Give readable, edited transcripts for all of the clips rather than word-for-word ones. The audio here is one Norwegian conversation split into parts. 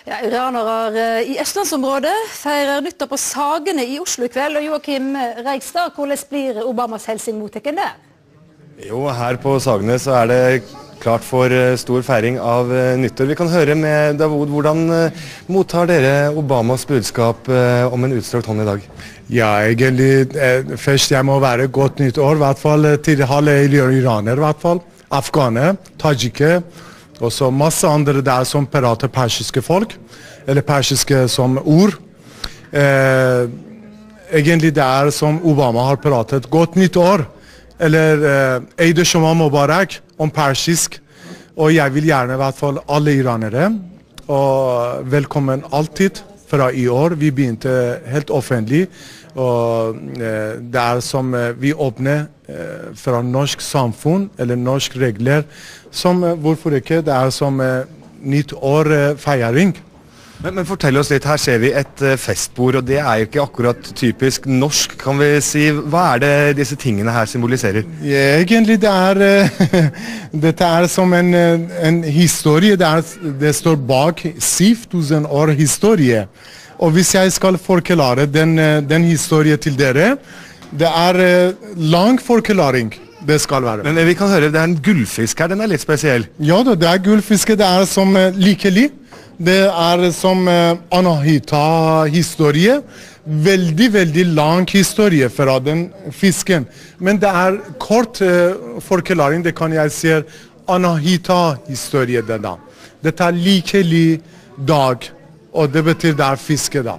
Ja, iranere i Østlandsområdet feirer nyttår på Sagene i Oslo i kveld. Og Joakim Reigstad, hvordan blir Obamas hilsen mottatt der? Jo, her på Sagene så er det klart for stor feiring av nyttår. Vi kan høre med Davod, hvordan mottar dere Obamas budskap om en utstrakt hånd i dag? Ja, egentlig først jeg må være godt nyttår, i hvert fall til alle iranere, i hvert fall. Afghaner, tajiker, og så masse andre der som prater persiske folk, eller persiske som ord. Egentlig det er som Obama har pratet godt nyttår, eller Eid Shoma Mubarak om persisk, og jeg vil gjerne i hvert fall alle iranere, og velkommen alltid fra i år. Vi begynte helt offentlig, og det er som vi åpner fra norsk samfunn, eller norsk regler, som hvorfor ikke, det er som nytt år feiring. Men fortell oss litt, her ser vi et festbord, og det er jo ikke akkurat typisk norsk, kan vi si. Hva er det disse tingene her symboliserer? Ja, egentlig det er, dette er som en historie, det står bak 7000 år historie. Og hvis jeg skal forklare den historien til dere, det er lang forklaring det skal være. Men vi kan høre, det er en gullfisk her, den er litt spesiell. Ja, det er gullfiske, det er som likelig. Det er som Anahita-historie. Veldig, veldig lang historie fra den fisken. Men det er kort forklaring, det kan jeg si Anahita-historie det da. Dette er likelig dag, og det betyr det er fiske da.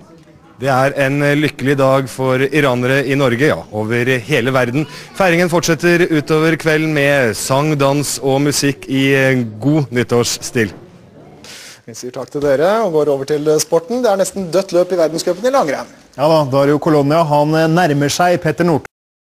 Det er en lykkelig dag for iranere i Norge, ja, over hele verden. Feiringen fortsetter utover kvelden med sang, dans og musikk i god nyttårsstil. Vi sier takk til dere og går over til sporten. Det er nesten dødt løp i verdenscupen i langrenn. Ja da, Dario Colonia, han nærmer seg Petter Northug.